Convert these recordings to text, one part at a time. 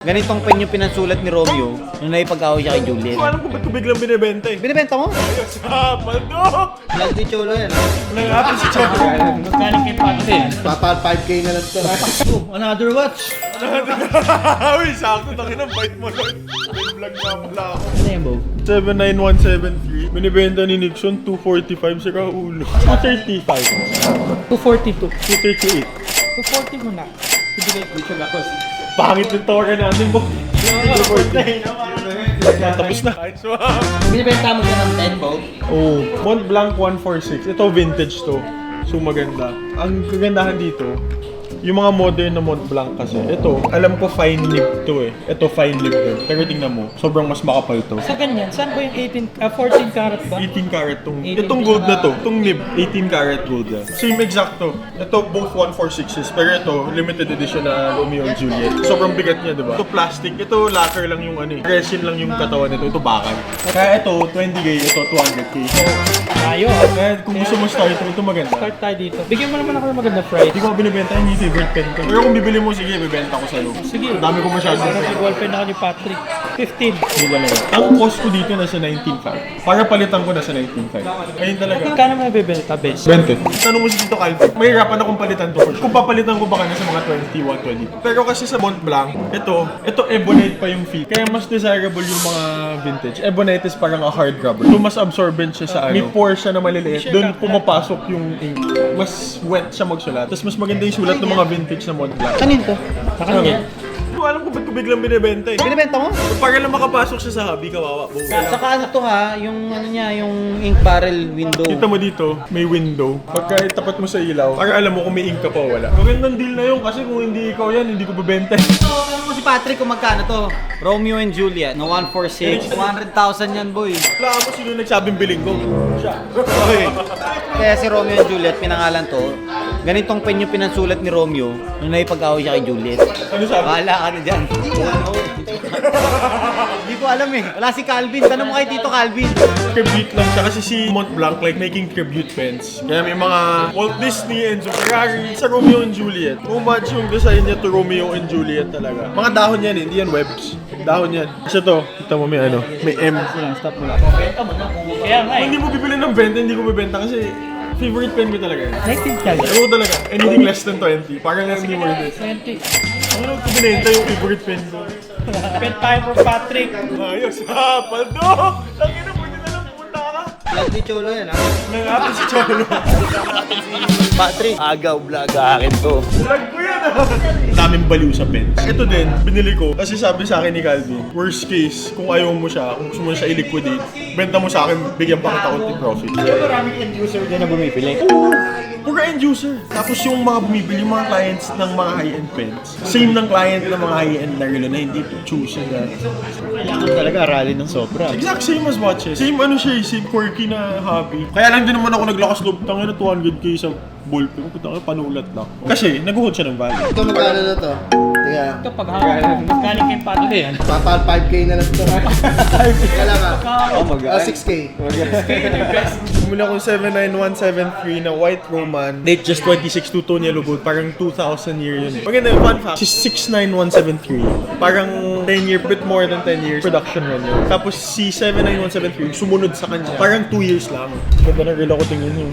Ganitong pen yung pinansulat ni Romeo nung naipag-away siya kay Juliet. Hindi ko alam kung ba't ko biglang binibenta eh. Binibenta mo? Ayos, paldo! Lagi Cholo yan. Nangapin si Cholo. Galing kay Patrick. Papal 5K na lang ito. Another watch. Uy, sakto, takin ang bite mo lang. Vlog nga pala ako. Ano yan, Bo? 79173. Binibenta ni Nixon, 245 sa kaulo. 235. 242. 238. 240 mo na. Ibigay ko siya ako. Pangit yung token natin, Bo. 240. Tapos na. Binibenta mo siya ng 10, Bo? Oh, Mont Blanc 146. Ito vintage to. So maganda. Ang kagandahan dito, yung mga modern na Mont Blanc kasi, ito, alam ko fine nib to eh. Ito fine nib din. Pero tingnan mo, sobrang mas makapal to. Sa ganyan, saan ba yung 14 karat ba? 18 karat tong, 18 itong gold na to, itong nib, 18 karat gold yan. Same exact to. Ito, both 146s, pero ito, limited edition na Romeo and Juliet. Sobrang bigat niya, diba? Ito plastic, ito lacquer lang yung ano eh. Resin lang yung katawan nito, ito bakal. Kaya ito, 20K, ito 200K. Tayo. Kaya kung gusto mo start, ito maganda. Start tayo dito. Bigyan mo naman ako ng maganda price. Hindi ko binibenta, hindi favorite pen ko. Pero kung bibili mo, sige, bibenta ko sa'yo. Sige. Ang dami ko masyadong Pero pen. nag-wall pen ako ni Patrick. 15. Hindi talaga. Ang cost ko dito nasa 19.5. Para palitan ko nasa 19.5. Ayun talaga. Magkano mo nabibenta, best? 20. Tanong mo si Tito Calvin, may hirapan akong palitan to first. Kung papalitan ko baka nasa mga 20, 120. Pero kasi sa Mont Blanc, ito ebonite pa yung feet. Kaya mas desirable yung mga vintage. Ebonite is parang a hard rubber. So mas absorbent siya sa ano. May pore siya na maliliit. Doon pumapasok yung ink. Mas wet siya magsulat. Tapos mas maganda yung sulat ng mga vintage na Mont Blanc. Kanin to? Sa kanya? Hindi ko alam kung ba't ko biglang binibenta eh. Binibenta mo? Para lang makapasok siya sa hobby, kawawa. Saka ano to ha, yung ano niya, yung ink barrel window. Kita mo dito, may window. Pagka itapat mo sa ilaw, para alam mo kung may ink ka pa o wala. Magandang deal na yun kasi kung hindi ikaw yan, hindi ko bebenta. Ano mo si Patrick kung magkano to? Romeo and Juliet na 146. 100,000 yan, boy. Wala mo sino nagsabing biling ko. Siya. Okay. Kaya si Romeo and Juliet, pinangalan to. Ganitong pen yung pinansulat ni Romeo nung naipag-away siya kay Juliet. Ano sabi? Bahala ka na dyan. Hindi ko alam eh. Wala si Calvin. Tanong mo kay Tito Calvin. Tribute lang siya kasi si Mont Blanc like making tribute pens. Kaya may mga Walt Disney, Enzo Ferrari sa Romeo and Juliet. Too much yung design niya to Romeo and Juliet talaga. Mga dahon yan eh, hindi yan webs. Dahon yan. Kasi to, kita mo may ano, may M. Stop mo lang. Kaya nga Kung hindi mo bibili ng 20, hindi ko bibenta kasi favorite pen ko talaga yan. 19 ka. Ano talaga, anything less than 20, parang hindi worth it. 20. Ano ko binenta yung favorite pen ko? Pen time for Patrick. Ayos, paldo! Tangin na, pwede na lang pumunta ka. Lagi Cholo yan ha. Nangapin si Cholo. Patrick. Agaw vlog akin to. Vlog ko yan ah! Daming baliw sa pens. Ito din, binili ko kasi sabi sa akin ni Calvin, worst case, kung ayaw mo siya, kung gusto mo siya i-liquidate, benta mo sa akin, bigyan pa kita konti profit. Maraming end user din na bumibili. Oo! Pura end user. Tapos yung mga bumibili, yung mga clients ng mga high-end pens, same ng client ng mga high-end na relo na hindi choose na. Kailangan talaga aralin ng sobra. Exact same as watches. Same ano siya, same quirky na hobby. Kaya lang din naman ako naglakas loob. Tangin na 200k sa ballpen. Putang ina, panulat lang. Kasi nag-hold siya ng value. Ito magkano na to? Tingnan. Ito paghahapon. Galing kay Patrick. Papal 5K na lang ito. Kaya lang Oh my God. 6K. Mula kong 79173 na white Roman. Date just 26 2-tone yellow gold. Parang 2,000 year yun. Maganda yung fun fact. 69173. Parang 10 year, bit more than 10 years production run yun. Tapos si 79173 sumunod sa kanya. Parang 2 years lang. Ganda ng relo ko tingin yun.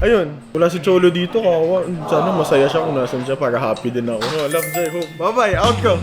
Ayun, wala si Cholo dito. Kawa. Sana masaya siya kung nasan siya para happy din ako. Love, joy, hope. Bye-bye, out ko!